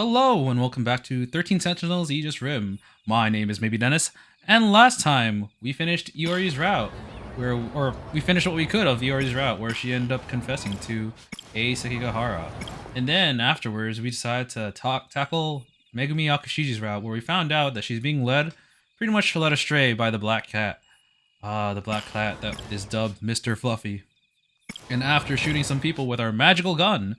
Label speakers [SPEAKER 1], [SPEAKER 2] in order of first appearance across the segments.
[SPEAKER 1] Hello and welcome back to 13 Sentinels Aegis Rim. My name is Maybe Dennis, and last time we finished Iori's route, or we finished what we could of Iori's route, where she ended up confessing to Ei Sekigahara. And then afterwards, we decided to tackle Megumi Akushiji's route, where we found out that she's being led, pretty much led astray by the Black Cat. The Black Cat that is dubbed Mr. Fluffy. And after shooting some people with our magical gun,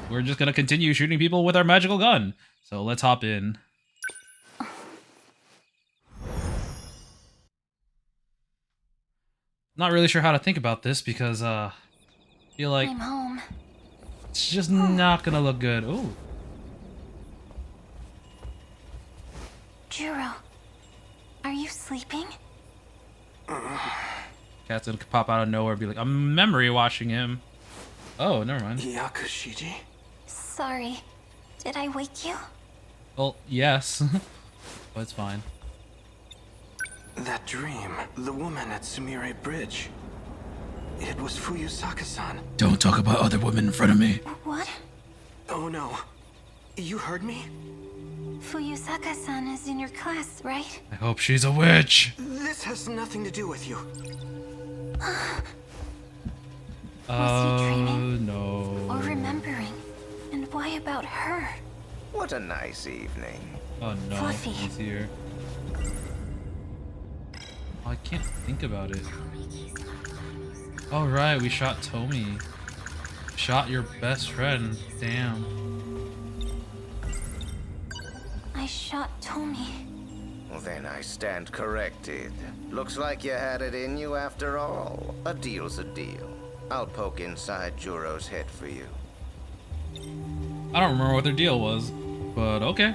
[SPEAKER 1] we're just gonna continue shooting people with our magical gun. So let's hop in. Not really sure how to think about this because I feel like
[SPEAKER 2] I'm home.
[SPEAKER 1] it's just not gonna look good. Ooh.
[SPEAKER 2] Juro, are you sleeping?
[SPEAKER 1] Cat's gonna pop out of nowhere and be like, I'm memory watching him. Oh, never mind.
[SPEAKER 3] Yakushiji?
[SPEAKER 2] Sorry, did I wake you?
[SPEAKER 1] Well, yes. But it's fine.
[SPEAKER 3] That dream, the woman at Sumire Bridge. It was Fuyusaka-san.
[SPEAKER 1] Don't talk about other women in front of me.
[SPEAKER 2] What?
[SPEAKER 3] Oh no. You heard me?
[SPEAKER 2] Fuyusaka-san is in your class, right?
[SPEAKER 1] I hope she's a witch.
[SPEAKER 3] This has nothing to do with you.
[SPEAKER 2] Was he dreaming?
[SPEAKER 1] No.
[SPEAKER 2] Or remembering? And why about her?
[SPEAKER 4] What a nice evening.
[SPEAKER 1] Oh no,
[SPEAKER 2] Fluffy.
[SPEAKER 1] he's here. Oh, I can't think about it. All right, we shot Tomi. Shot your best friend. Damn.
[SPEAKER 2] I shot Tomi.
[SPEAKER 4] Well, then I stand corrected. Looks like you had it in you after all. A deal's a deal. I'll poke inside Juro's head for you.
[SPEAKER 1] I don't remember what their deal was, but okay.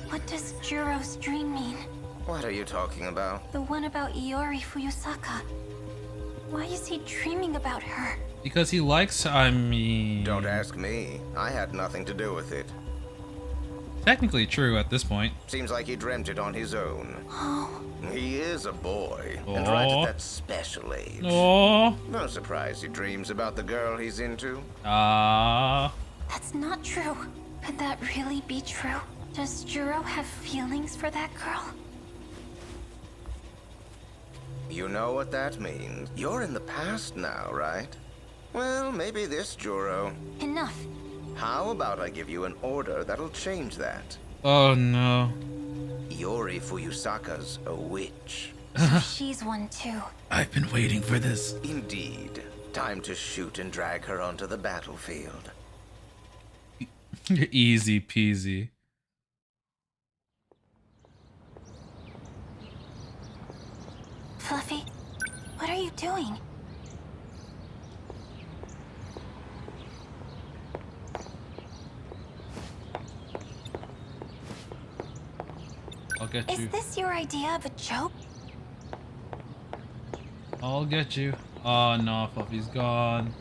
[SPEAKER 2] What does Juro's dream mean?
[SPEAKER 4] What are you talking about?
[SPEAKER 2] The one about Iori Fuyusaka. Why is he dreaming about her?
[SPEAKER 1] Because he likes, I mean...
[SPEAKER 4] Don't ask me. I had nothing to do with it.
[SPEAKER 1] Technically true at this point.
[SPEAKER 4] Seems like he dreamt it on his own.
[SPEAKER 2] Oh,
[SPEAKER 4] He is a boy, and right
[SPEAKER 1] Aw.
[SPEAKER 4] at that special age.
[SPEAKER 1] Oh.
[SPEAKER 4] No surprise he dreams about the girl he's into.
[SPEAKER 2] that's not true. Could that really be true? Does Juro have feelings for that girl?
[SPEAKER 4] You know what that means. You're in the past now, right? Well, maybe this, Juro.
[SPEAKER 2] Enough.
[SPEAKER 4] How about I give you an order that'll change that?
[SPEAKER 1] Oh no.
[SPEAKER 4] Iori Fuyusaka's a witch.
[SPEAKER 2] So she's one too.
[SPEAKER 1] I've been waiting for this.
[SPEAKER 4] Indeed. Time to shoot and drag her onto the battlefield.
[SPEAKER 1] Easy peasy.
[SPEAKER 2] Fluffy, what are you doing?
[SPEAKER 1] I'll get
[SPEAKER 2] Is
[SPEAKER 1] you.
[SPEAKER 2] this your idea of a joke?
[SPEAKER 1] I'll get you. Oh no, Fluffy's gone.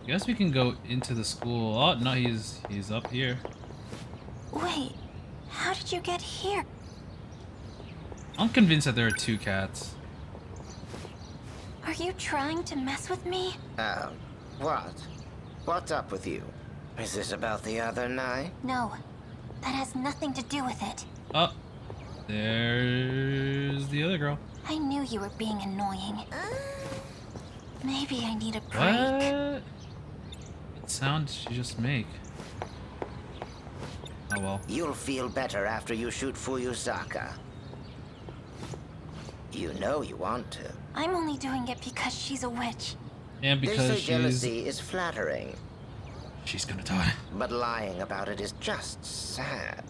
[SPEAKER 1] Guess we can go into the school. Oh no, he's up here.
[SPEAKER 2] Wait, how did you get here?
[SPEAKER 1] I'm convinced that there are two cats.
[SPEAKER 2] Are you trying to mess with me?
[SPEAKER 4] What? What's up with you? Is this about the other night?
[SPEAKER 2] No, that has nothing to do with it.
[SPEAKER 1] Oh, there's the other girl.
[SPEAKER 2] I knew you were being annoying. Maybe I need a break.
[SPEAKER 1] What? What sound did she just make? Oh well.
[SPEAKER 4] You'll feel better after you shoot Fuyusaka. You know you want to.
[SPEAKER 2] I'm only doing it because she's a witch.
[SPEAKER 1] And
[SPEAKER 4] They
[SPEAKER 1] because
[SPEAKER 4] say
[SPEAKER 1] she's
[SPEAKER 4] jealousy is flattering,
[SPEAKER 1] gonna die.
[SPEAKER 4] but lying about it is just sad.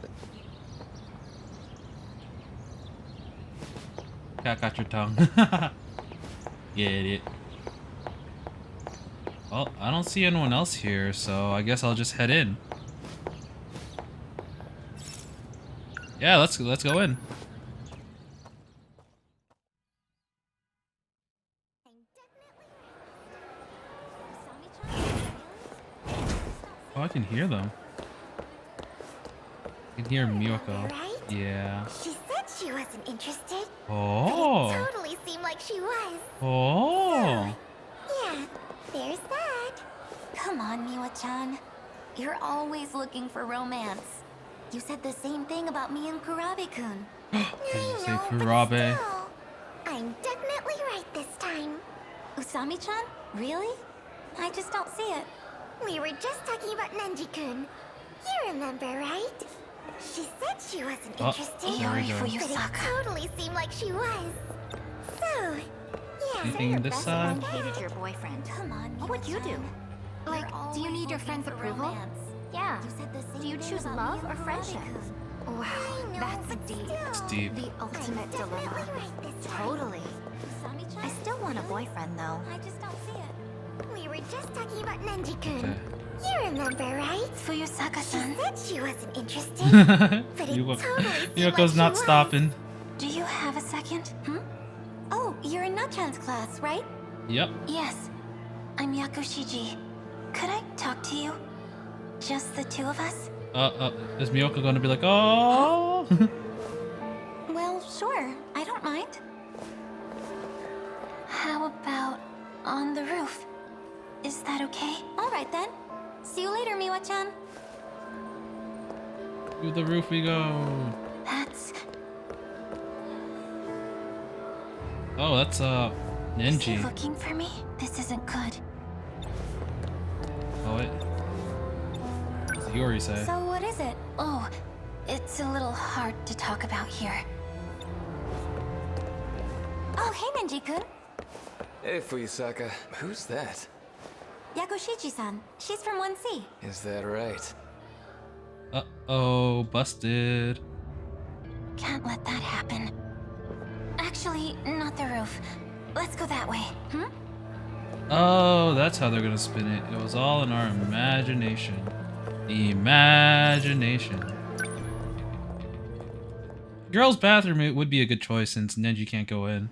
[SPEAKER 1] Cat got your tongue. Get it. Well, I don't see anyone else here, so I guess I'll just head in. Yeah, let's go in. Oh, I can hear them. I can hear Miyoko.
[SPEAKER 5] Right?
[SPEAKER 1] Yeah.
[SPEAKER 5] She said she wasn't interested.
[SPEAKER 1] Oh.
[SPEAKER 5] But it totally seemed like she was.
[SPEAKER 1] Oh.
[SPEAKER 5] Yeah, there's that. Come on, Miwa-chan. You're always looking for romance. You said the same thing about me and Kurabe-kun.
[SPEAKER 1] Did you say
[SPEAKER 5] but
[SPEAKER 1] Kurabe?
[SPEAKER 5] still, I'm definitely right this time. Usami-chan? Really? I just don't see it. We were just talking about Nenji-kun. You remember, right? She said she wasn't interested,
[SPEAKER 1] there we go.
[SPEAKER 5] but it totally seemed like she was. So, yeah.
[SPEAKER 1] Anything in this side?
[SPEAKER 5] Hated your boyfriend. Come on, what would you do? Like, do you need your friend's approval? Yeah. Do you choose love or friendship? Wow, that's deep.
[SPEAKER 1] It's deep.
[SPEAKER 5] The ultimate dilemma. Totally. I still want a boyfriend, though. I just don't see it. We were just talking about Nenji-kun.
[SPEAKER 1] Okay.
[SPEAKER 5] You remember, right? Fuyusaka-san. She said she wasn't interested, but it
[SPEAKER 1] Yuko-
[SPEAKER 5] totally seemed
[SPEAKER 1] Yuko's
[SPEAKER 5] like
[SPEAKER 1] not
[SPEAKER 5] she
[SPEAKER 1] stopping.
[SPEAKER 5] was. Do you have a second? Hmm? Oh, you're in Nachan's class, right?
[SPEAKER 1] Yep.
[SPEAKER 2] Yes, I'm Yakushiji. Could I talk to you? Just the two of us?
[SPEAKER 1] Is Miyoko gonna be like, oh?
[SPEAKER 2] Well, sure. I don't mind. How about on the roof? Is that okay?
[SPEAKER 5] All right, then. See you later, Miwa-chan.
[SPEAKER 1] To the roof we go.
[SPEAKER 2] That's...
[SPEAKER 1] Oh, that's
[SPEAKER 2] Is he
[SPEAKER 1] Nenji.
[SPEAKER 2] looking for me? This isn't good.
[SPEAKER 1] Oh wait. What's Yori say?
[SPEAKER 2] So what is it? Oh, it's a little hard to talk about here. Oh, hey, Nenji-kun.
[SPEAKER 6] Hey, Fuyusaka. Who's that?
[SPEAKER 5] Yakushiji-san. She's from 1C.
[SPEAKER 6] Is that right?
[SPEAKER 1] Uh-oh, busted.
[SPEAKER 2] Can't let that happen. Actually, not the roof. Let's go that way. Hmm?
[SPEAKER 1] Oh, that's how they're gonna spin it. It was all in our imagination. Imagination. Girls' bathroom it would be a good choice since Nenji can't go in.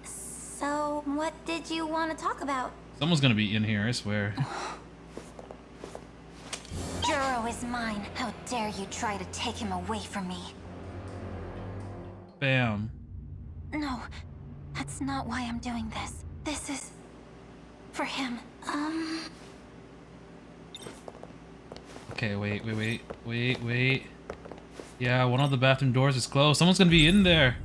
[SPEAKER 5] So, what did you want to talk about?
[SPEAKER 1] Someone's gonna be in here, I swear.
[SPEAKER 2] Juro is mine. How dare you try to take him away from me?
[SPEAKER 1] Bam.
[SPEAKER 2] No, that's not why I'm doing this. This is... for him.
[SPEAKER 1] Okay, wait. Yeah, one of the bathroom doors is closed. Someone's gonna be in there.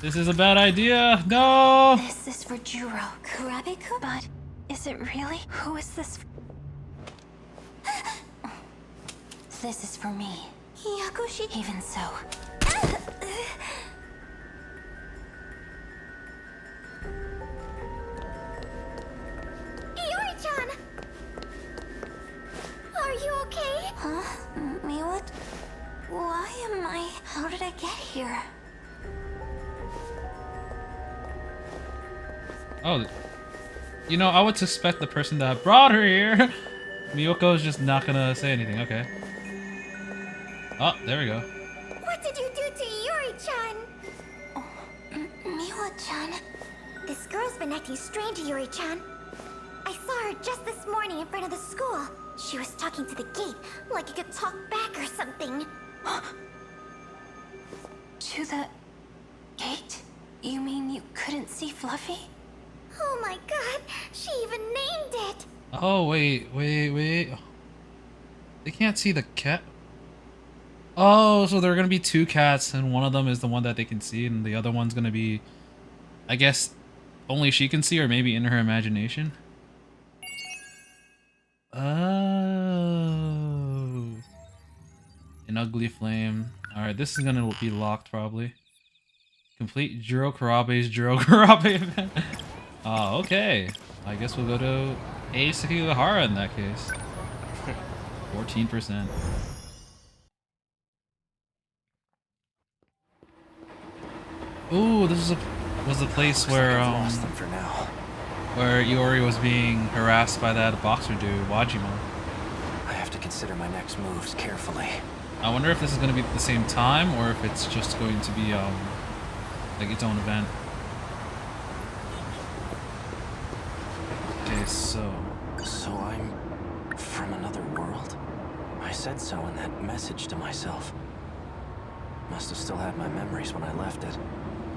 [SPEAKER 1] This is a bad idea. No!
[SPEAKER 2] This is for Juro. Kurabe-kun? But is it really? Who is this? This is for me.
[SPEAKER 5] Yakushi.
[SPEAKER 2] Even so.
[SPEAKER 5] Yuri-chan! Are you okay?
[SPEAKER 2] Huh? Me what? Why am I... How did I get here?
[SPEAKER 1] Oh, you know, I would suspect the person that brought her here. Miyoko is just not gonna say anything. Okay. Oh, there we go.
[SPEAKER 5] What did you do to Yuri-chan?
[SPEAKER 2] Miwa-chan?
[SPEAKER 5] This girl's been acting strange, Yuri-chan. I saw her just this morning in front of the school. She was talking to the gate, like it could talk back or something.
[SPEAKER 2] To the... gate? You mean you couldn't see Fluffy?
[SPEAKER 5] Oh my god, she even named it!
[SPEAKER 1] Oh, wait. They can't see the cat. Oh, so there are gonna be two cats, and one of them is the one that they can see, and the other one's gonna be, I guess, only she can see, or maybe in her imagination. Oh. An ugly flame. Alright, this is gonna be locked, probably. Complete Juro Kurabe's Juro Kurabe event. Oh, okay. I guess we'll go to A Sekigahara in that case. 14%. Ooh, this was the place where
[SPEAKER 3] Lost them for now.
[SPEAKER 1] where Iori was being harassed by that boxer dude, Wajima.
[SPEAKER 3] I have to consider my next moves carefully.
[SPEAKER 1] I wonder if this is going to be at the same time or if it's just going to be like its own event. Okay, so
[SPEAKER 3] So I'm from another world? I said so in that message to myself. Must have still had my memories when I left it.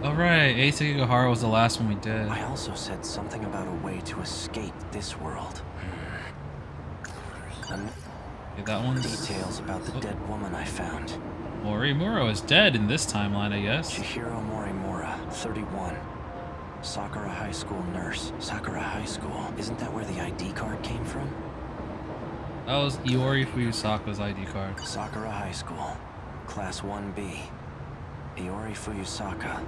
[SPEAKER 1] Alright, Ei Sekigahara was the last one we did.
[SPEAKER 3] I also said something about a way to escape this world.
[SPEAKER 1] Okay, that one's...
[SPEAKER 3] Details about the dead woman I found.
[SPEAKER 1] Morimura is dead in this timeline, I guess.
[SPEAKER 3] Chihiro Morimura, 31. Sakura High School nurse. Sakura High School. Isn't that where the ID card came from?
[SPEAKER 1] That was Iori Fuyusaka's ID card.
[SPEAKER 3] Sakura High School. Class 1B. Iori Fuyusaka.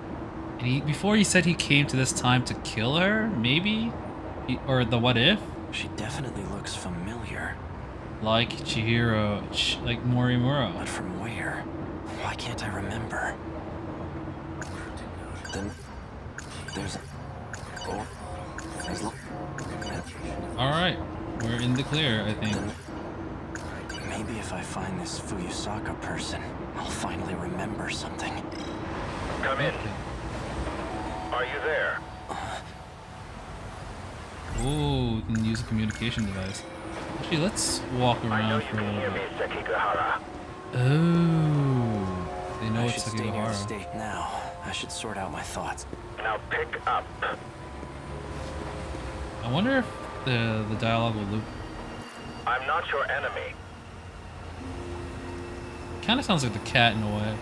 [SPEAKER 1] And before he said he came to this time to kill her, maybe? Or the what if?
[SPEAKER 3] She definitely looks familiar.
[SPEAKER 1] Like Chihiro, like Morimura.
[SPEAKER 3] But from where? Why can't I remember? Then there's... Oh, there's...
[SPEAKER 1] Alright, we're in the clear, I think.
[SPEAKER 3] Maybe if I find this Fuyusaka person, I'll finally remember something.
[SPEAKER 7] Come in. Are you there?
[SPEAKER 1] Ooh, we can use a communication device. Actually, let's walk
[SPEAKER 7] I know
[SPEAKER 1] around
[SPEAKER 7] you
[SPEAKER 1] for a
[SPEAKER 7] can hear
[SPEAKER 1] little
[SPEAKER 7] me,
[SPEAKER 1] bit.
[SPEAKER 7] Sekigahara.
[SPEAKER 1] Oh, they know
[SPEAKER 3] I
[SPEAKER 1] it's
[SPEAKER 3] should stay near the
[SPEAKER 1] Sekigahara.
[SPEAKER 3] state now. I should sort out my thoughts.
[SPEAKER 7] Now pick up.
[SPEAKER 1] I wonder if the dialogue will loop.
[SPEAKER 7] I'm not your enemy.
[SPEAKER 1] Kind of sounds like the cat in a way.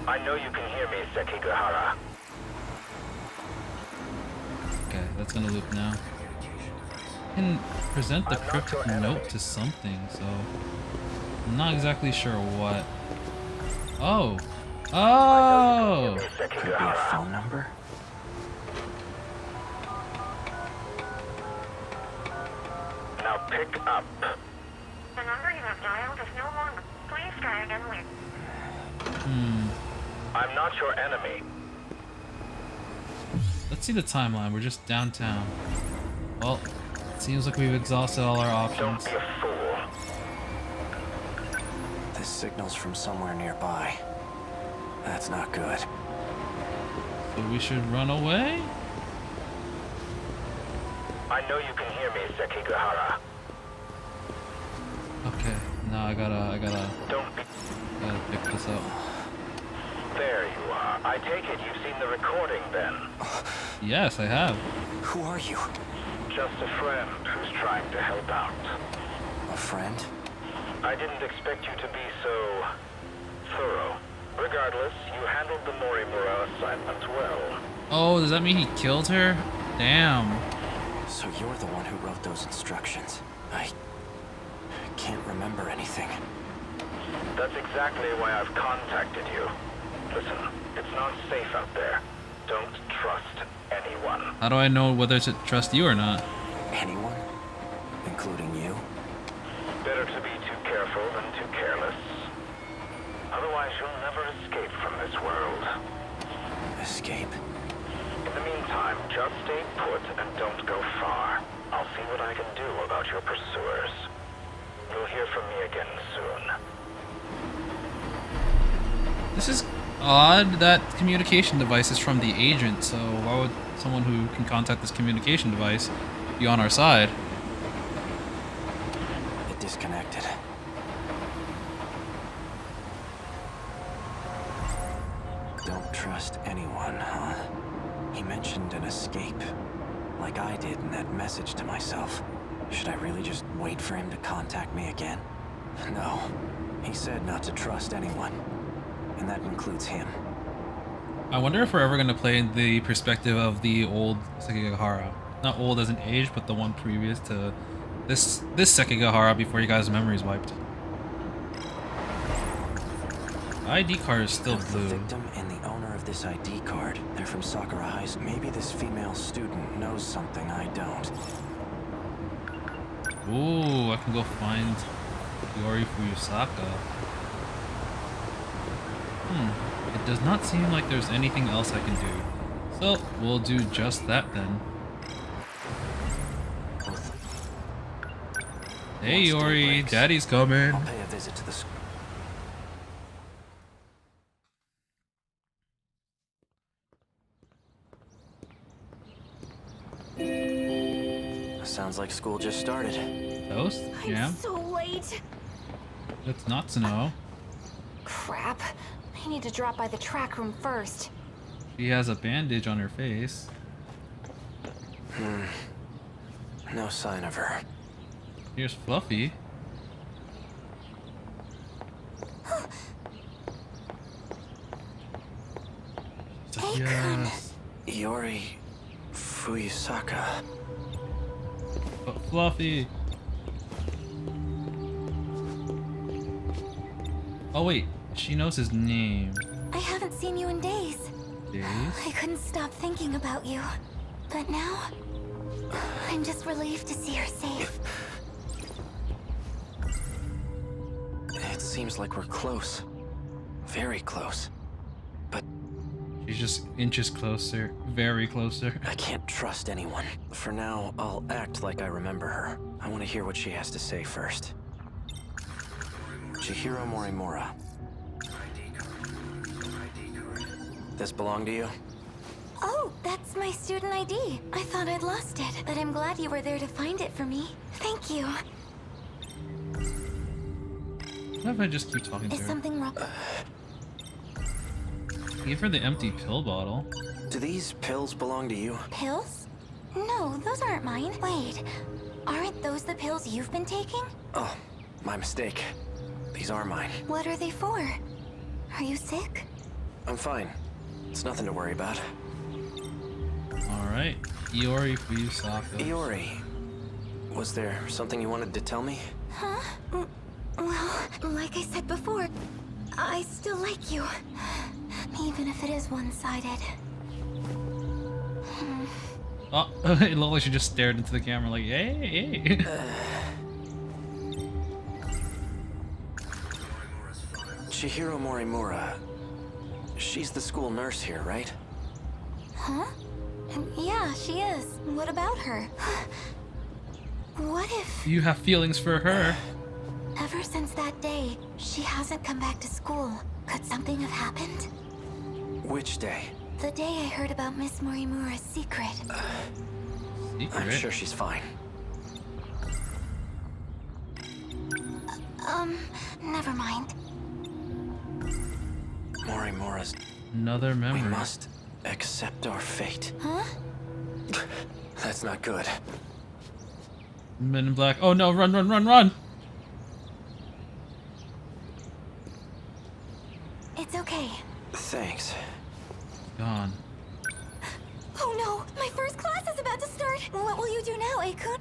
[SPEAKER 7] I know you can hear me, Sekigahara.
[SPEAKER 1] Okay, that's gonna loop now. Can present the
[SPEAKER 7] I'm not
[SPEAKER 1] cryptic
[SPEAKER 7] your
[SPEAKER 1] note
[SPEAKER 7] enemy.
[SPEAKER 1] to something, so I'm not exactly sure what. Oh, oh!
[SPEAKER 3] Could be a
[SPEAKER 7] Sekigahara.
[SPEAKER 3] phone number?
[SPEAKER 7] Now pick up.
[SPEAKER 5] The number you have dialed is no longer. Please try again later.
[SPEAKER 7] I'm not your enemy.
[SPEAKER 1] Let's see the timeline. We're just downtown. Well, it seems like we've exhausted all our
[SPEAKER 7] Don't
[SPEAKER 1] options.
[SPEAKER 7] be a fool.
[SPEAKER 3] This signal's from somewhere nearby. That's not good.
[SPEAKER 1] So we should run away?
[SPEAKER 7] I know you can hear me, Sekigahara.
[SPEAKER 1] Okay, now I gotta
[SPEAKER 7] Don't be...
[SPEAKER 1] pick this up.
[SPEAKER 7] There you are. I take it you've seen the recording then.
[SPEAKER 1] Yes, I have.
[SPEAKER 3] Who are you?
[SPEAKER 7] Just a friend who's trying to help out.
[SPEAKER 3] A friend?
[SPEAKER 7] I didn't expect you to be so... thorough. Regardless, you handled the Morimura assignment well.
[SPEAKER 1] Oh, does that mean he killed her? Damn.
[SPEAKER 3] So you're the one who wrote those instructions. I can't remember anything.
[SPEAKER 7] That's exactly why I've contacted you. Listen, it's not safe out there. Don't trust anyone.
[SPEAKER 1] How do I know whether to trust you or not?
[SPEAKER 3] Anyone? Including you?
[SPEAKER 7] Better to be too careful than too careless. Otherwise, you'll never escape from this world.
[SPEAKER 3] Escape?
[SPEAKER 7] In the meantime, just stay put and don't go far. I'll see what I can do about your pursuers. You'll hear from me again soon.
[SPEAKER 1] This is odd. That communication device is from the agent, so why would someone who can contact this communication device be on our side?
[SPEAKER 3] It disconnected. Don't trust anyone, huh? He mentioned an escape, like I did in that message to myself. Should I really just wait for him to contact me again? No. He said not to trust anyone, and that includes him.
[SPEAKER 1] I wonder if we're ever going to play in the perspective of the old Sekigahara. Not old as an age, but the one previous to this Sekigahara before you guys' memories wiped. ID card is still
[SPEAKER 3] The
[SPEAKER 1] blue.
[SPEAKER 3] victim and the owner of this ID card, they're from Sakura High School. Maybe this female student knows something I don't.
[SPEAKER 1] Ooh, I can go find Iori Fuyusaka. It does not seem like there's anything else I can do. So, we'll do just that then. Hey
[SPEAKER 3] Once day
[SPEAKER 1] Iori,
[SPEAKER 3] breaks,
[SPEAKER 1] Daddy's coming.
[SPEAKER 3] I'll pay a visit to the school. Sounds like school just started.
[SPEAKER 1] Toast?
[SPEAKER 5] I'm
[SPEAKER 1] Jam?
[SPEAKER 5] so late.
[SPEAKER 1] It's not snow.
[SPEAKER 2] Crap. I need to drop by the track room first.
[SPEAKER 1] She has a bandage on her face.
[SPEAKER 3] No sign of her.
[SPEAKER 1] Here's Fluffy. Yes.
[SPEAKER 3] Iori Fuyusaka.
[SPEAKER 1] But Fluffy. Oh wait, she knows his name.
[SPEAKER 5] I haven't seen you in days.
[SPEAKER 1] Days?
[SPEAKER 5] I couldn't stop thinking about you. But now, I'm just relieved to see her safe.
[SPEAKER 3] It seems like we're close. Very close. But
[SPEAKER 1] She's just inches closer, very closer.
[SPEAKER 3] I can't trust anyone. For now, I'll act like I remember her. I want to hear what she has to say first. Chihiro Morimura. This belong to you?
[SPEAKER 5] Oh, that's my student ID. I thought I'd lost it, but I'm glad you were there to find it for me. Thank you.
[SPEAKER 1] What if I just keep talking to
[SPEAKER 5] Is
[SPEAKER 1] her?
[SPEAKER 5] something wrong?
[SPEAKER 1] Give her the empty pill bottle.
[SPEAKER 3] Do these pills belong to you?
[SPEAKER 5] Pills? No, those aren't mine. Wait, aren't those the pills you've been taking?
[SPEAKER 3] Oh, my mistake. These are mine.
[SPEAKER 5] What are they for? Are you sick?
[SPEAKER 3] I'm fine. It's nothing to worry about.
[SPEAKER 1] Alright. Iori Fuyusaka.
[SPEAKER 3] Iori, was there something you wanted to tell me?
[SPEAKER 5] Huh? Well, like I said before, I still like you. Even if it is one-sided.
[SPEAKER 1] Oh, it looked like she just stared into the camera like, hey, hey.
[SPEAKER 3] Chihiro Morimura. She's the school nurse here, right?
[SPEAKER 5] Huh? Yeah, she is. What about her? What if...
[SPEAKER 1] You have feelings for her.
[SPEAKER 5] Ever since that day, she hasn't come back to school. Could something have happened?
[SPEAKER 3] Which day?
[SPEAKER 5] The day I heard about Miss Morimura's secret.
[SPEAKER 3] I'm sure she's fine.
[SPEAKER 5] Never mind.
[SPEAKER 3] Morimura's...
[SPEAKER 1] Another
[SPEAKER 3] We
[SPEAKER 1] memory.
[SPEAKER 3] must accept our fate.
[SPEAKER 5] Huh?
[SPEAKER 3] That's not good.
[SPEAKER 1] Men in Black. Oh no, run, run, run, run!
[SPEAKER 5] It's okay.
[SPEAKER 3] Thanks.
[SPEAKER 1] Gone.
[SPEAKER 5] Oh no! My first class is about to start! What will you do now, Akun?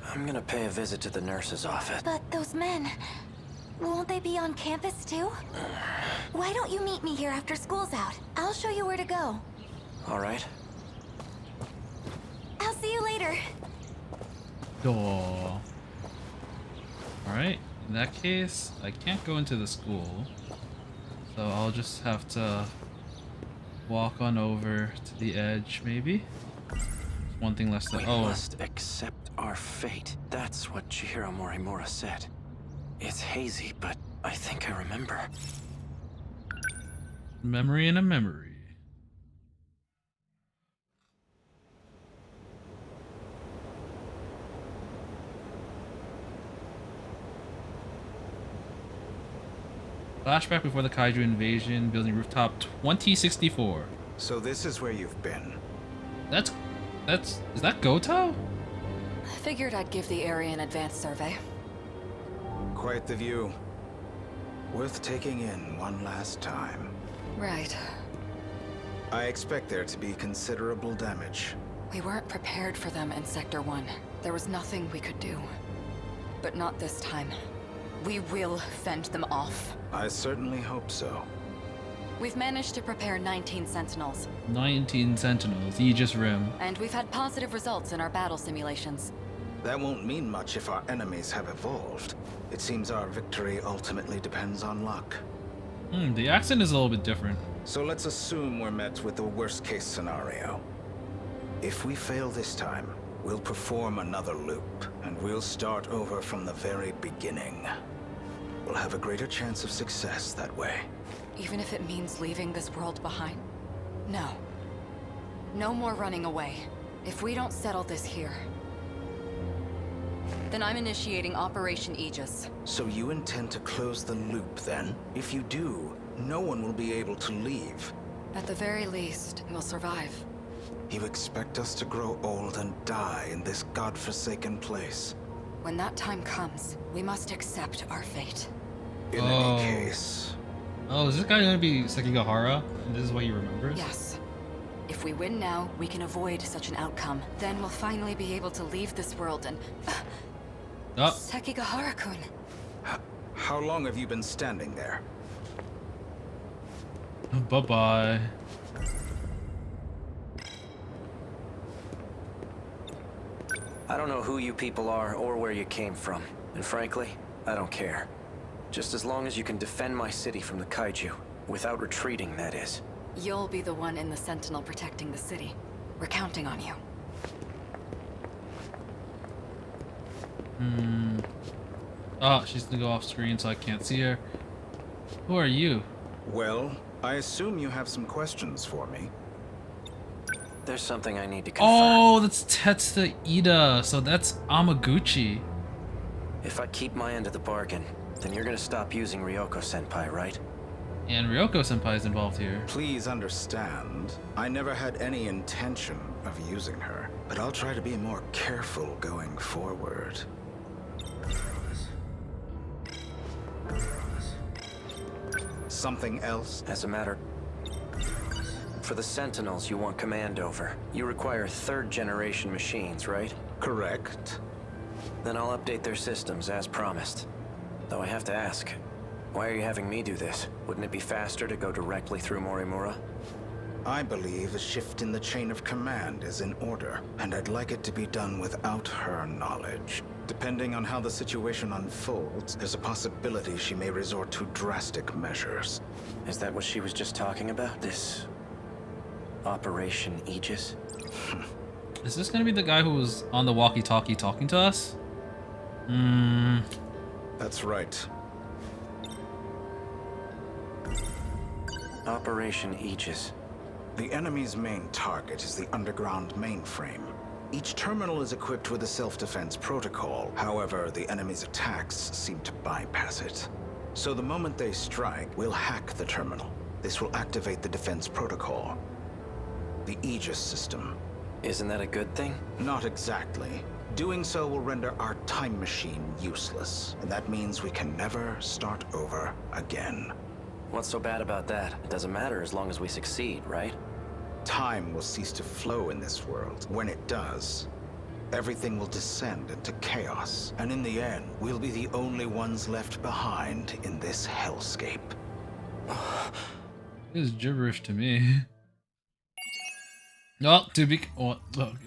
[SPEAKER 3] I'm gonna pay a visit to the nurse's office.
[SPEAKER 5] But those men... Won't they be on campus too? Why don't you meet me here after school's out? I'll show you where to go.
[SPEAKER 3] All right.
[SPEAKER 5] I'll see you later.
[SPEAKER 1] Duh. Alright, in that case, I can't go into the school. So I'll just have to walk on over to the edge, maybe? There's one thing less
[SPEAKER 3] We
[SPEAKER 1] to... Oh,
[SPEAKER 3] must accept our fate. That's what Chihiro Morimura said. It's hazy, but I think I remember.
[SPEAKER 1] memory in a memory. Flashback before the Kaiju invasion, building rooftop 2064.
[SPEAKER 8] So this is where you've been.
[SPEAKER 1] Is that Goto?
[SPEAKER 9] I figured I'd give the area an advanced survey.
[SPEAKER 8] Quite the view. Worth taking in one last time.
[SPEAKER 9] Right.
[SPEAKER 8] I expect there to be considerable damage.
[SPEAKER 9] We weren't prepared for them in Sector 1. There was nothing we could do. But not this time. We will fend them off.
[SPEAKER 8] I certainly hope so.
[SPEAKER 9] We've managed to prepare 19 Sentinels,
[SPEAKER 1] 19 Sentinels, Aegis Rim.
[SPEAKER 9] and we've had positive results in our battle simulations.
[SPEAKER 8] That won't mean much if our enemies have evolved. It seems our victory ultimately depends on luck.
[SPEAKER 1] The accent is a little bit different.
[SPEAKER 8] So let's assume we're met with the worst-case scenario. If we fail this time, we'll perform another loop, and we'll start over from the very beginning. We'll have a greater chance of success that way.
[SPEAKER 9] Even if it means leaving this world behind? No. No more running away. If we don't settle this here... Then I'm initiating Operation Aegis.
[SPEAKER 8] So you intend to close the loop, then? If you do, no one will be able to leave.
[SPEAKER 9] At the very least, we'll survive.
[SPEAKER 8] You expect us to grow old and die in this godforsaken place?
[SPEAKER 9] When that time comes, we must accept our fate.
[SPEAKER 8] In any case...
[SPEAKER 1] Oh, is this guy gonna be Sekigahara? And this is what he remembers?
[SPEAKER 9] Yes. If we win now, we can avoid such an outcome. Then we'll finally be able to leave this world and... Sekigahara-kun.
[SPEAKER 8] How long have you been standing there?
[SPEAKER 1] Bye-bye.
[SPEAKER 3] I don't know who you people are or where you came from. And frankly, I don't care. Just as long as you can defend my city from the kaiju. Without retreating, that is.
[SPEAKER 9] You'll be the one in the Sentinel protecting the city. We're counting on you.
[SPEAKER 1] Oh, she's gonna go off screen so I can't see her. Who are you?
[SPEAKER 8] Well, I assume you have some questions for me.
[SPEAKER 3] There's something I need to confirm.
[SPEAKER 1] Oh, that's Tetsuya Ida. So that's Amaguchi.
[SPEAKER 3] If I keep my end of the bargain, then you're gonna stop using Ryoko-senpai, right?
[SPEAKER 1] And Ryoko-senpai is involved here.
[SPEAKER 8] Please understand, I never had any intention of using her, but I'll try to be more careful going forward. Something else?
[SPEAKER 3] As a matter... For the Sentinels you want command over, you require third-generation machines, right?
[SPEAKER 8] Correct.
[SPEAKER 3] Then I'll update their systems as promised. Though I have to ask, why are you having me do this? Wouldn't it be faster to go directly through Morimura?
[SPEAKER 8] I believe a shift in the chain of command is in order, and I'd like it to be done without her knowledge. Depending on how the situation unfolds, there's a possibility she may resort to drastic measures.
[SPEAKER 3] Is that what she was just talking about? This... Operation Aegis?
[SPEAKER 1] Is this gonna be the guy who was on the walkie-talkie talking to us?
[SPEAKER 8] That's right.
[SPEAKER 3] Operation Aegis.
[SPEAKER 8] The enemy's main target is the underground mainframe. Each terminal is equipped with a self-defense protocol. However, the enemy's attacks seem to bypass it. So the moment they strike, we'll hack the terminal. This will activate the defense protocol. The Aegis system.
[SPEAKER 3] Isn't that a good thing?
[SPEAKER 8] Not exactly. Doing so will render our time machine useless, and that means we can never start over again.
[SPEAKER 3] What's so bad about that? It doesn't matter as long as we succeed, right?
[SPEAKER 8] Time will cease to flow in this world. When it does, everything will descend into chaos, and in the end, we'll be the only ones left behind in this hellscape.
[SPEAKER 1] This is gibberish to me. Oh,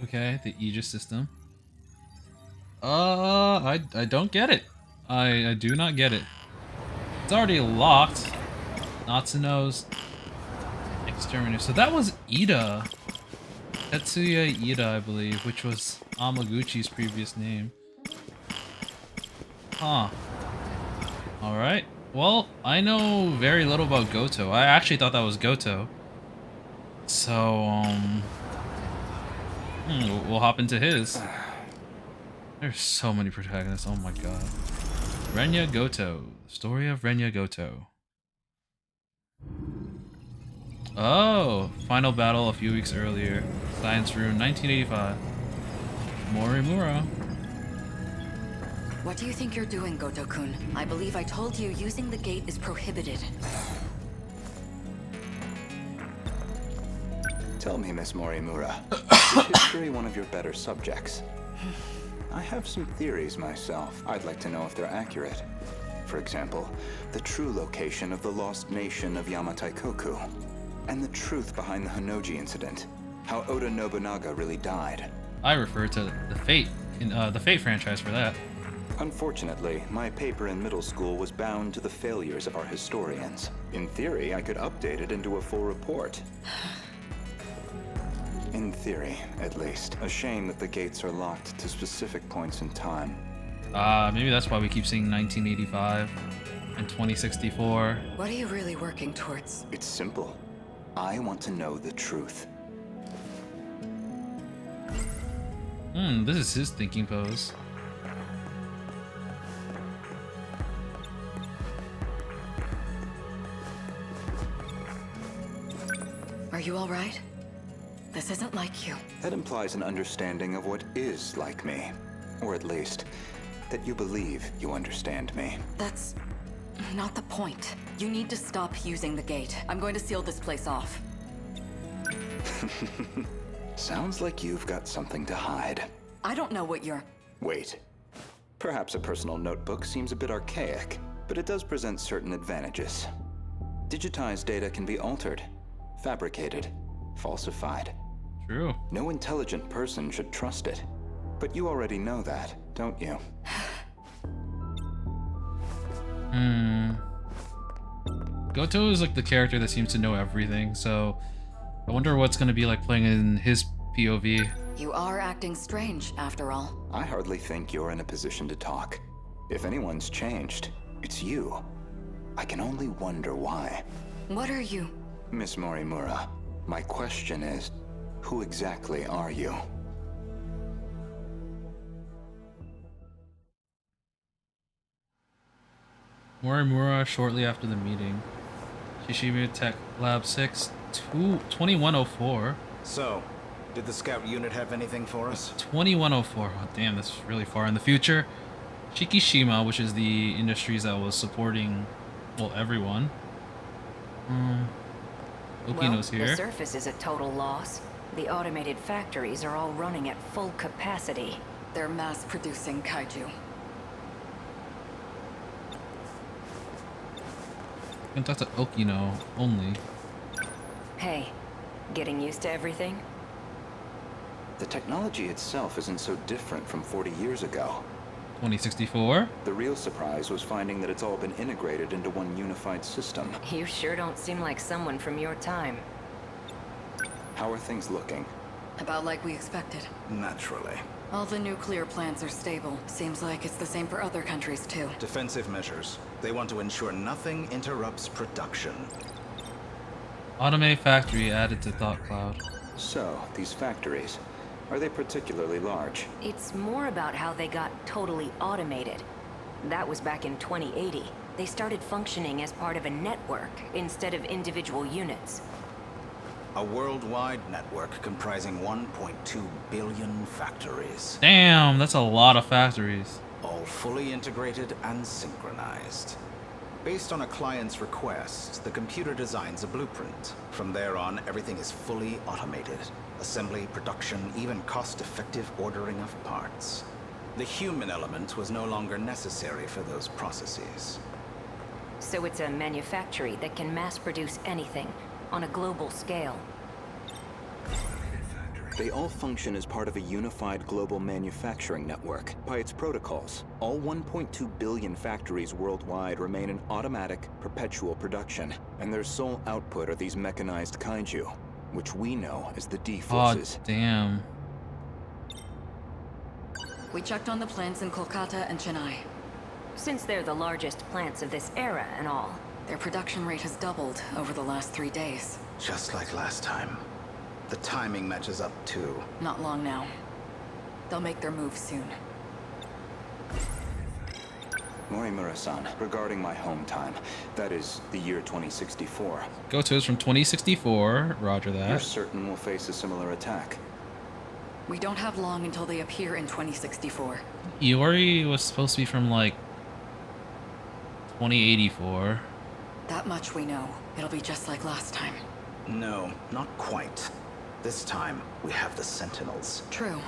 [SPEAKER 1] okay, the Aegis system. I don't get it. I do not get it. It's already locked. Natsuno's exterminator. So that was Ida. Tetsuya Ida, I believe, which was Amaguchi's previous name. Huh. Alright. Well, I know very little about Goto. I actually thought that was Goto. So, we'll hop into his. There's so many protagonists, oh my god. Renya Goto. Story of Renya Goto. Oh, final battle a few weeks earlier. Science Room, 1985. Morimura.
[SPEAKER 9] What do you think you're doing, Goto-kun? I believe I told you using the gate is prohibited.
[SPEAKER 10] Tell me, Miss Morimura, is history one of your better subjects? I have some theories myself. I'd like to know if they're accurate. For example, the true location of the lost nation of Yamataikoku, and the truth behind the Honnouji incident. How Oda Nobunaga really died.
[SPEAKER 1] I refer to the Fate in the Fate franchise for that.
[SPEAKER 10] Unfortunately, my paper in middle school was bound to the failures of our historians. In theory, I could update it into a full report. In theory, at least. A shame that the gates are locked to specific points in time.
[SPEAKER 1] Maybe that's why we keep seeing 1985 and 2064.
[SPEAKER 9] What are you really working towards?
[SPEAKER 10] It's simple. I want to know the truth.
[SPEAKER 1] This is his thinking pose.
[SPEAKER 9] Are you all right? This isn't like you.
[SPEAKER 10] That implies an understanding of what is like me. Or at least, that you believe you understand me.
[SPEAKER 9] That's not the point. You need to stop using the gate. I'm going to seal this place off.
[SPEAKER 10] Sounds like you've got something to hide.
[SPEAKER 9] I don't know what you're...
[SPEAKER 10] Wait. Perhaps a personal notebook seems a bit archaic, but it does present certain advantages. Digitized data can be altered, fabricated, falsified.
[SPEAKER 1] True.
[SPEAKER 10] No intelligent person should trust it. But you already know that, don't you?
[SPEAKER 1] Goto is like the character that seems to know everything, so I wonder what's going to be like playing in his POV.
[SPEAKER 9] You are acting strange, after all.
[SPEAKER 10] I hardly think you're in a position to talk. If anyone's changed, it's you. I can only wonder why.
[SPEAKER 9] What are you?
[SPEAKER 10] Miss Morimura, my question is, who exactly are you?
[SPEAKER 1] Morimura shortly after the meeting. Shishimi Tech Lab 6, 2104.
[SPEAKER 8] So, did the scout unit have anything for us?
[SPEAKER 1] 2104. Oh, damn, that's really far in the future. Shikishima, which is the industries that was supporting, well, everyone. Okino's
[SPEAKER 11] Well,
[SPEAKER 1] here.
[SPEAKER 11] the surface is a total loss. The automated factories are all running at full capacity.
[SPEAKER 9] They're mass-producing kaiju.
[SPEAKER 1] I can talk to Okino only.
[SPEAKER 11] Hey, getting used to everything?
[SPEAKER 10] The technology itself isn't so different from 40 years ago.
[SPEAKER 1] 2064.
[SPEAKER 10] The real surprise was finding that it's all been integrated into one unified system.
[SPEAKER 11] You sure don't seem like someone from your time.
[SPEAKER 10] How are things looking?
[SPEAKER 9] About like we expected.
[SPEAKER 8] Naturally.
[SPEAKER 9] All the nuclear plants are stable. Seems like it's the same for other countries, too.
[SPEAKER 8] Defensive measures. They want to ensure nothing interrupts production.
[SPEAKER 1] Automate factory added to Thought Cloud.
[SPEAKER 10] So, these factories, are they particularly large?
[SPEAKER 11] It's more about how they got totally automated. That was back in 2080. They started functioning as part of a network instead of individual units.
[SPEAKER 8] A worldwide network comprising 1.2 billion factories.
[SPEAKER 1] Damn, that's a lot of factories.
[SPEAKER 8] All fully integrated and synchronized. Based on a client's request, the computer designs a blueprint. From there on, everything is fully automated. Assembly, production, even cost-effective ordering of parts. The human element was no longer necessary for those processes.
[SPEAKER 11] So it's a manufactory that can mass-produce anything, on a global scale.
[SPEAKER 10] They all function as part of a unified global manufacturing network. By its protocols, all 1.2 billion factories worldwide remain in automatic, perpetual production, and their sole output are these mechanized kaiju, which we know as the D-Forces.
[SPEAKER 1] Oh, damn.
[SPEAKER 9] We checked on the plants in Kolkata and Chennai.
[SPEAKER 11] Since they're the largest plants of this era and all.
[SPEAKER 9] Their production rate has doubled over the last 3 days.
[SPEAKER 8] Just like last time. The timing matches up too.
[SPEAKER 9] Not long now. They'll make their move soon.
[SPEAKER 10] Morimura-san, regarding my home time, that is the year 2064.
[SPEAKER 1] Goto is from 2064. Roger
[SPEAKER 10] You're
[SPEAKER 1] that.
[SPEAKER 10] certain we'll face a similar attack?
[SPEAKER 9] We don't have long until they appear in 2064.
[SPEAKER 1] Iori was supposed to be from like 2084.
[SPEAKER 9] That much we know. It'll be just like last time.
[SPEAKER 8] No, not quite. This time, we have the Sentinels.
[SPEAKER 9] True.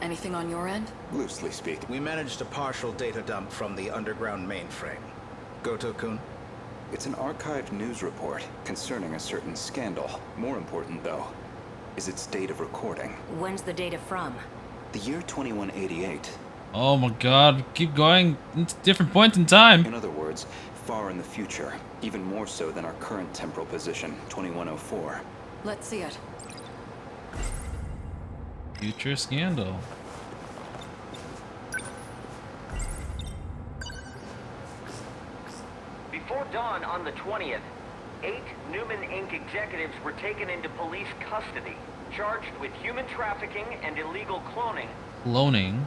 [SPEAKER 9] Anything on your end?
[SPEAKER 10] Loosely speaking.
[SPEAKER 8] We managed a partial data dump from the underground mainframe. Goto-kun?
[SPEAKER 10] It's an archived news report concerning a certain scandal. More important, though, is its date of recording.
[SPEAKER 11] When's the data from?
[SPEAKER 10] The year 2188.
[SPEAKER 1] Oh my god, keep going into different points in time.
[SPEAKER 10] In other words, far in the future, even more so than our current temporal position, 2104.
[SPEAKER 9] Let's see it.
[SPEAKER 1] Future scandal.
[SPEAKER 12] Before dawn on the 20th, 8 Newman Inc. executives were taken into police custody, charged with human trafficking and illegal cloning.
[SPEAKER 1] Cloning.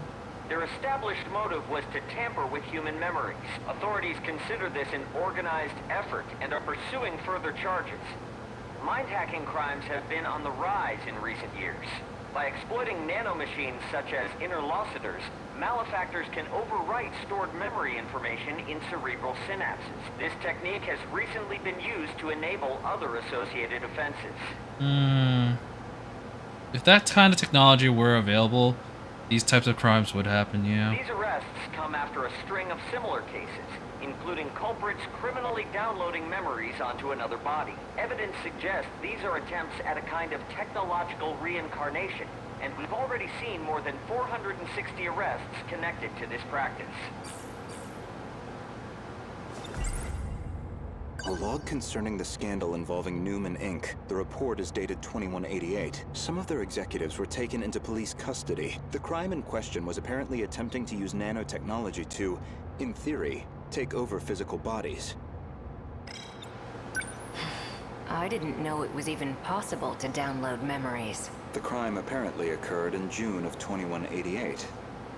[SPEAKER 12] Their established motive was to tamper with human memories. Authorities consider this an organized effort and are pursuing further charges. Mind-hacking crimes have been on the rise in recent years. By exploiting nanomachines such as interlocutors, malefactors can overwrite stored memory information in cerebral synapses. This technique has recently been used to enable other associated offenses.
[SPEAKER 1] If that kind of technology were available, these types of crimes would happen, yeah.
[SPEAKER 12] These arrests come after a string of similar cases, including culprits criminally downloading memories onto another body. Evidence suggests these are attempts at a kind of technological reincarnation, and we've already seen more than 460 arrests connected to this practice.
[SPEAKER 10] A log concerning the scandal involving Newman Inc. The report is dated 2188. Some of their executives were taken into police custody. The crime in question was apparently attempting to use nanotechnology to, in theory, take over physical bodies.
[SPEAKER 11] I didn't know it was even possible to download memories.
[SPEAKER 10] The crime apparently occurred in June of 2188.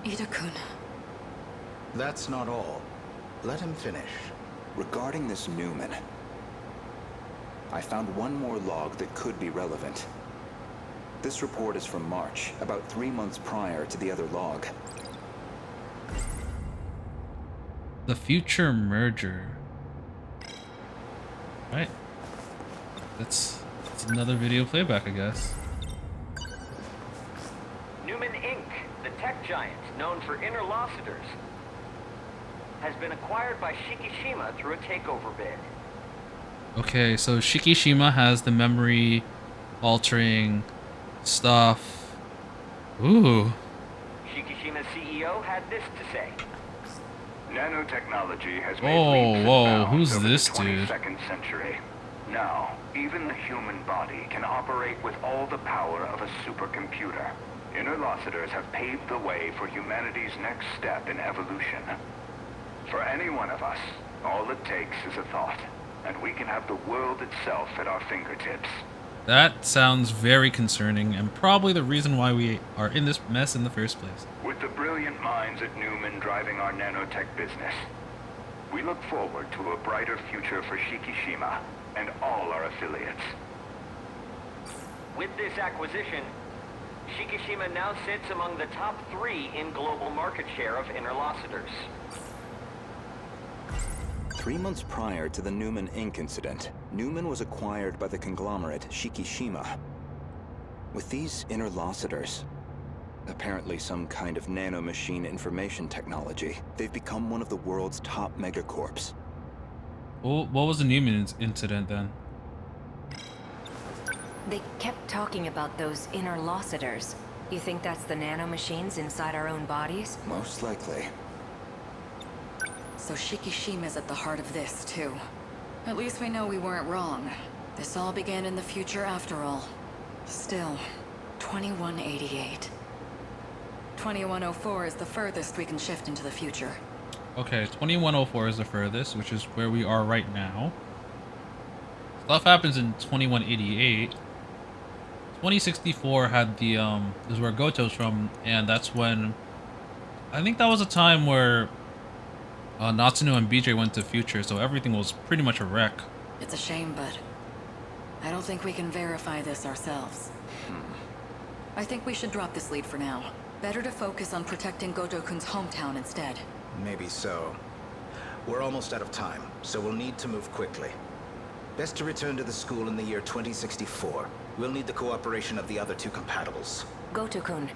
[SPEAKER 9] Ida-kun.
[SPEAKER 8] That's not all. Let him finish.
[SPEAKER 10] Regarding this Newman, I found one more log that could be relevant. This report is from March, about 3 months prior to the other log.
[SPEAKER 1] The future merger. Right. That's another video playback, I guess.
[SPEAKER 12] Newman Inc., the tech giant known for interlocutors, has been acquired by Shikishima through a takeover bid.
[SPEAKER 1] Okay, so Shikishima has the memory altering stuff. Ooh.
[SPEAKER 12] Shikishima's CEO had this to say.
[SPEAKER 7] Nanotechnology has made leaps and
[SPEAKER 1] Whoa,
[SPEAKER 7] bounds
[SPEAKER 1] who's
[SPEAKER 7] over
[SPEAKER 1] this
[SPEAKER 7] the
[SPEAKER 1] dude?
[SPEAKER 7] 22nd century. Now, even the human body can operate with all the power of a supercomputer. Interlocutors have paved the way for humanity's next step in evolution. For any one of us, all it takes is a thought, and we can have the world itself at our fingertips.
[SPEAKER 1] That sounds very concerning, and probably the reason why we are in this mess in the first place.
[SPEAKER 7] With the brilliant minds at Newman driving our nanotech business, we look forward to a brighter future for Shikishima and all our affiliates.
[SPEAKER 12] With this acquisition, Shikishima now sits among the top 3 in global market share of interlocutors.
[SPEAKER 10] 3 months prior to the Newman Inc. incident, Newman was acquired by the conglomerate Shikishima. With these interlocutors, apparently some kind of nanomachine information technology, they've become one of the world's top megacorps.
[SPEAKER 1] Well, what was the Newman incident then?
[SPEAKER 11] They kept talking about those interlocutors. You think that's the nanomachines inside our own bodies?
[SPEAKER 10] Most likely.
[SPEAKER 9] So Shikishima's at the heart of this, too. At least we know we weren't wrong. This all began in the future after all. Still, 2188. 2104 is the furthest we can shift into the future.
[SPEAKER 1] Okay, 2104 is the furthest, which is where we are right now. Stuff happens in 2188. 2064 had the is where Goto's from, and that's when I think that was a time where Natsuno and BJ went to future, so everything was pretty much a wreck.
[SPEAKER 9] It's a shame, but I don't think we can verify this ourselves. I think we should drop this lead for now. Better to focus on protecting Gojo-kun's hometown instead.
[SPEAKER 8] Maybe so. We're almost out of time, so we'll need to move quickly. Best to return to the school in the year 2064. We'll need the cooperation of the other 2 compatibles.
[SPEAKER 11] Goto-kun,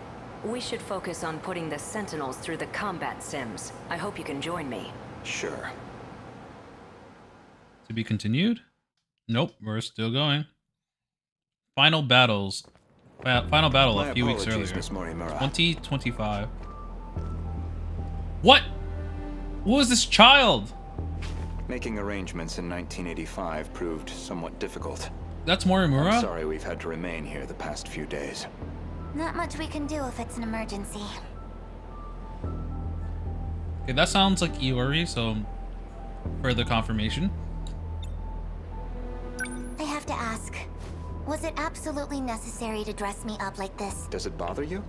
[SPEAKER 11] we should focus on putting the Sentinels through the combat sims. I hope you can join me.
[SPEAKER 10] Sure.
[SPEAKER 1] To be continued? Nope, we're still going. Final battles. Final battle
[SPEAKER 10] My
[SPEAKER 1] a few weeks
[SPEAKER 10] apologies,
[SPEAKER 1] earlier.
[SPEAKER 10] Miss Morimura.
[SPEAKER 1] 2025. What? Who is this child?
[SPEAKER 10] Making arrangements in 1985 proved somewhat difficult.
[SPEAKER 1] That's Morimura?
[SPEAKER 10] I'm sorry we've had to remain here the past few days.
[SPEAKER 5] Not much we can do if it's an emergency.
[SPEAKER 1] Okay, that sounds like Iori, so further confirmation.
[SPEAKER 5] I have to ask, was it absolutely necessary to dress me up like this?
[SPEAKER 10] Does it bother you?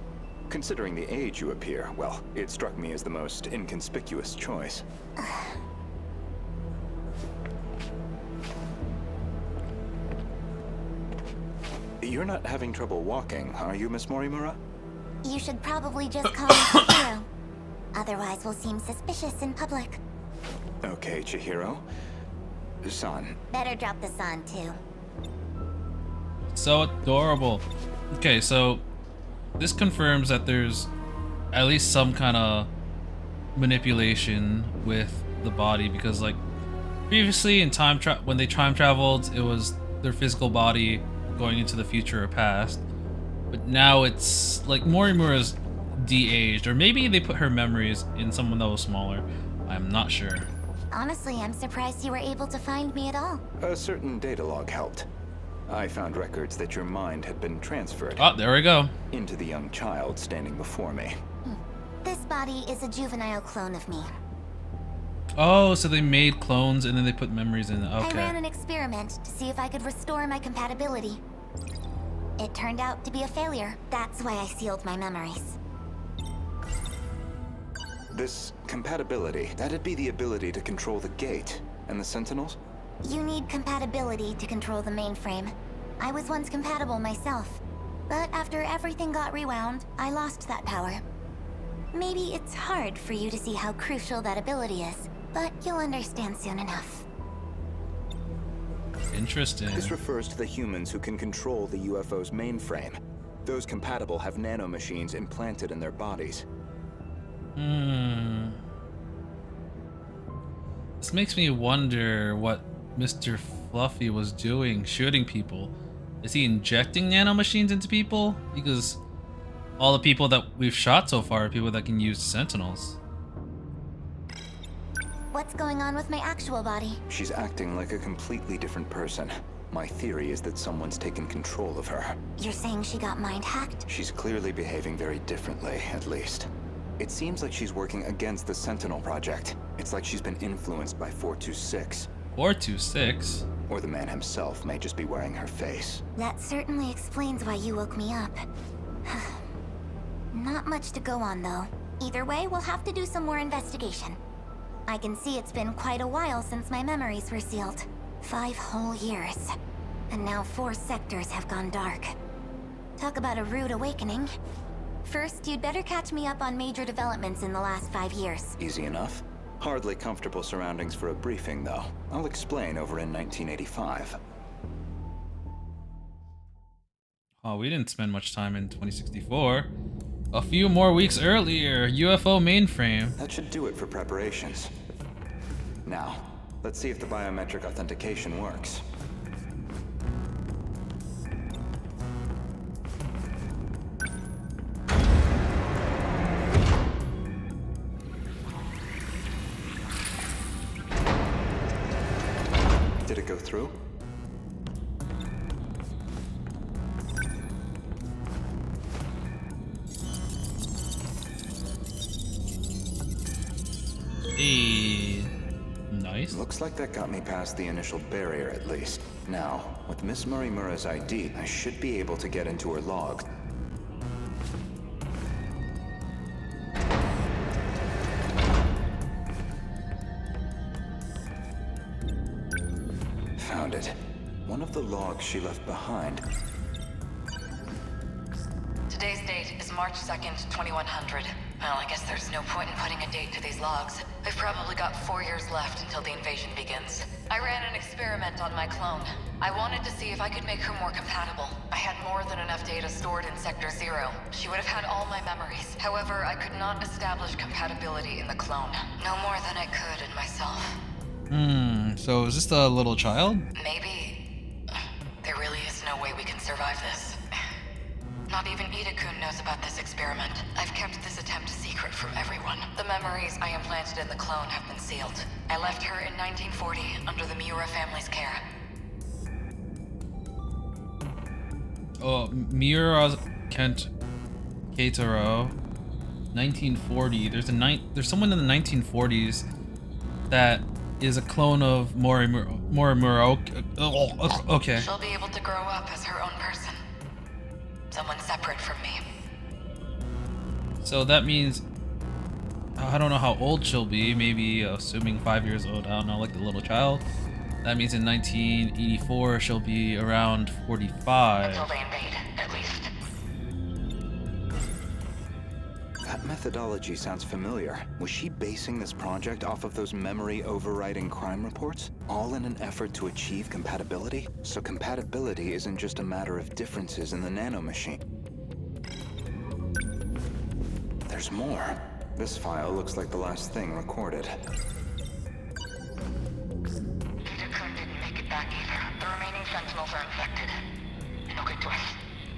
[SPEAKER 10] Considering the age you appear, well, it struck me as the most inconspicuous choice. You're not having trouble walking, are you, Miss Morimura?
[SPEAKER 5] You should probably just call me Chihiro. Otherwise, we'll seem suspicious in public.
[SPEAKER 10] Okay, Chihiro. San.
[SPEAKER 5] Better drop the san, too.
[SPEAKER 1] So adorable. Okay, so this confirms that there's at least some kind of manipulation with the body, because like previously in when they time traveled, it was their physical body going into the future or past, but now it's like Morimura's de-aged, or maybe they put her memories in someone that was smaller. I'm not sure.
[SPEAKER 5] Honestly, I'm surprised you were able to find me at all.
[SPEAKER 10] A certain data log helped. I found records that your mind had been transferred.
[SPEAKER 1] Oh, there we go.
[SPEAKER 10] Into the young child standing before me.
[SPEAKER 5] This body is a juvenile clone of me.
[SPEAKER 1] Oh, so they made clones and then they put memories in.
[SPEAKER 5] I
[SPEAKER 1] Okay.
[SPEAKER 5] ran an experiment to see if I could restore my compatibility. It turned out to be a failure. That's why I sealed my memories.
[SPEAKER 10] This compatibility, that'd be the ability to control the gate and the Sentinels?
[SPEAKER 5] You need compatibility to control the mainframe. I was once compatible myself, but after everything got rewound, I lost that power. Maybe it's hard for you to see how crucial that ability is, but you'll understand soon enough.
[SPEAKER 1] Interesting.
[SPEAKER 10] This refers to the humans who can control the UFO's mainframe. Those compatible have nanomachines implanted in their bodies.
[SPEAKER 1] This makes me wonder what Mr. Fluffy was doing, shooting people. Is he injecting nanomachines into people? Because all the people that we've shot so far are people that can use Sentinels.
[SPEAKER 5] What's going on with my actual body?
[SPEAKER 10] She's acting like a completely different person. My theory is that someone's taken control of her.
[SPEAKER 5] You're saying she got mind hacked?
[SPEAKER 10] She's clearly behaving very differently, at least. It seems like she's working against the Sentinel project. It's like she's been influenced by 426.
[SPEAKER 1] 426?
[SPEAKER 10] Or the man himself may just be wearing her face.
[SPEAKER 5] That certainly explains why you woke me up. Not much to go on, though. Either way, we'll have to do some more investigation. I can see it's been quite a while since my memories were sealed. 5 whole years. And now 4 sectors have gone dark. Talk about a rude awakening. First, you'd better catch me up on major developments in the last 5 years.
[SPEAKER 10] Easy enough. Hardly comfortable surroundings for a briefing, though. I'll explain over in 1985.
[SPEAKER 1] Oh, we didn't spend much time in 2064. A few more weeks earlier, UFO mainframe.
[SPEAKER 10] That should do it for preparations. Now, let's see if the biometric authentication works. Did it go through?
[SPEAKER 1] Hey, nice.
[SPEAKER 10] Looks like that got me past the initial barrier at least. Now, with Miss Morimura's ID, I should be able to get into her log. Found it. One of the logs she left behind.
[SPEAKER 9] Today's date is March 2nd, 2100. Well, I guess there's no point in putting a date to these logs. I've probably got 4 years left until the invasion begins. I ran an experiment on my clone. I wanted to see if I could make her more compatible. I had more than enough data stored in Sector 0. She would have had all my memories. However, I could not establish compatibility in the clone. No more than I could in myself.
[SPEAKER 1] So is this the little child?
[SPEAKER 9] Maybe there really is no way we can survive this. Not even Ida-kun knows about this experiment. I've kept this attempt secret from everyone. The memories I implanted in the clone have been sealed. I left her in 1940 under the Miura family's care.
[SPEAKER 1] Oh, Miura Kent Keitaro, 1940. There's someone in the 1940s that is a clone of Morimura. Okay.
[SPEAKER 9] She'll be able to grow up as her own person. Someone separate from me.
[SPEAKER 1] So that means I don't know how old she'll be. Maybe assuming 5 years old. I don't know, like the little child. That means in 1984 she'll be around 45.
[SPEAKER 9] Until they invade, at least.
[SPEAKER 10] That methodology sounds familiar. Was she basing this project off of those memory overriding crime reports? All in an effort to achieve compatibility? So compatibility isn't just a matter of differences in the nanomachine. There's more. This file looks like the last thing recorded.
[SPEAKER 9] Back either. The remaining Sentinels are infected. No good to us.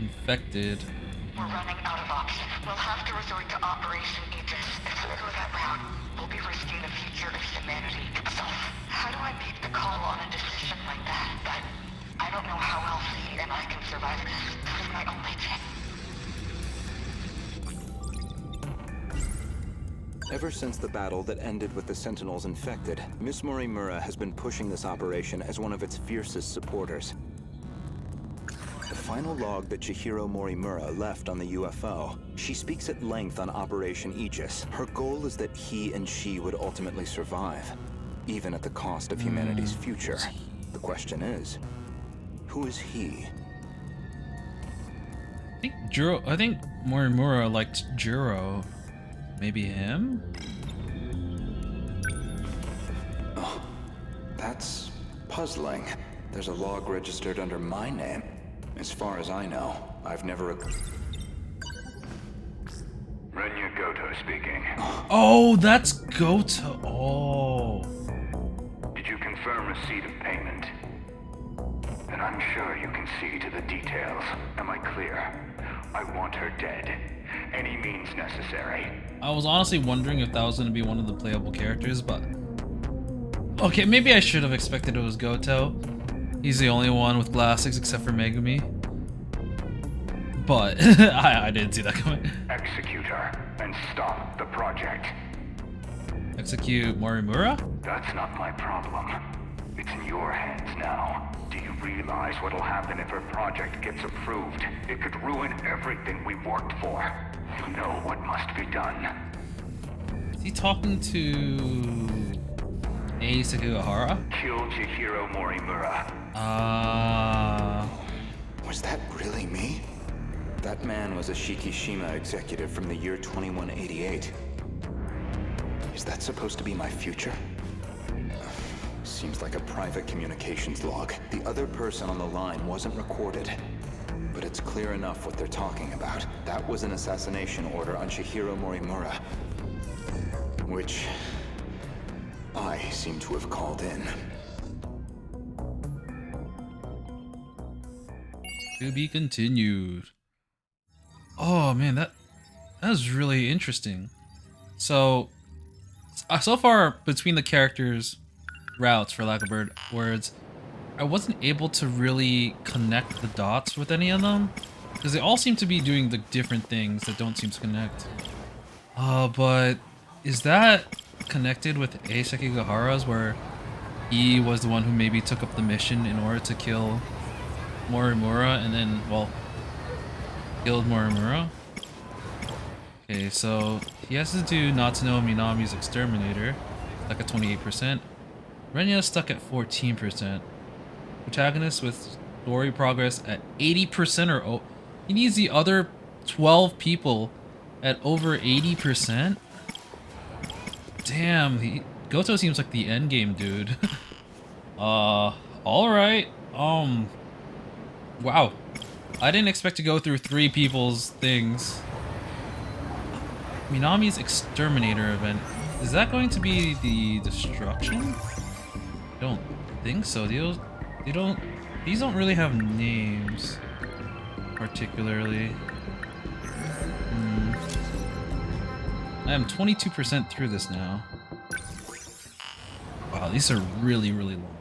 [SPEAKER 1] Infected.
[SPEAKER 9] We're running out of options. We'll have to resort to Operation Aegis. If we go that route, we'll be risking the future of humanity itself. How do I make the call on a decision like that? But I don't know how else he and I can survive this. This is my only chance.
[SPEAKER 10] Ever since the battle that ended with the Sentinels infected, Miss Morimura has been pushing this operation as one of its fiercest supporters. The final log that Chihiro Morimura left on the UFO, she speaks at length on Operation Aegis. Her goal is that he and she would ultimately survive, even at the cost of humanity's future. The question is, who is he?
[SPEAKER 1] I think Morimura liked Juro. Maybe him?
[SPEAKER 10] Oh, that's puzzling. There's a log registered under my name. As far as I know, I've never...
[SPEAKER 7] Renya Goto speaking.
[SPEAKER 1] Oh, that's Goto. Oh.
[SPEAKER 7] Did you confirm receipt of payment? Then I'm sure you can see to the details. Am I clear? I want her dead. Any means necessary.
[SPEAKER 1] I was honestly wondering if that was going to be one of the playable characters, but... Okay, maybe I should have expected it was Goto. He's the only one with glasses except for Megumi. But I didn't see that coming.
[SPEAKER 7] Execute her and stop the project.
[SPEAKER 1] Execute Morimura?
[SPEAKER 7] That's not my problem. It's in your hands now. Do you realize what'll happen if her project gets approved? It could ruin everything we've worked for. You know what must be done.
[SPEAKER 1] Is he talking to Ei Sekigahara?
[SPEAKER 7] Kill Chihiro Morimura.
[SPEAKER 10] Was that really me? That man was a Shikishima executive from the year 2188. Is that supposed to be my future? Seems like a private communications log. The other person on the line wasn't recorded. But it's clear enough what they're talking about. That was an assassination order on Chihiro Morimura, which I seem to have called in.
[SPEAKER 1] To be continued. Oh man, that was really interesting. So far between the characters' routes, for lack of better words, I wasn't able to really connect the dots with any of them because they all seem to be doing the different things that don't seem to connect. But is that connected with Ei Sekigahara's, where he was the one who maybe took up the mission in order to kill Morimura and then, well, killed Morimura? Okay, so he has to do Natsuno Minami's Exterminator, stuck at 28%. Renya stuck at 14%. Protagonist with story progress at 80% or oh, he needs the other 12 people at over 80%. Damn, Goto seems like the end game dude. All right. Wow. I didn't expect to go through 3 people's things. Minami's Exterminator event. Is that going to be the destruction? I don't think so. These don't really have names particularly. I am 22% through this now. Wow, these are really, really long.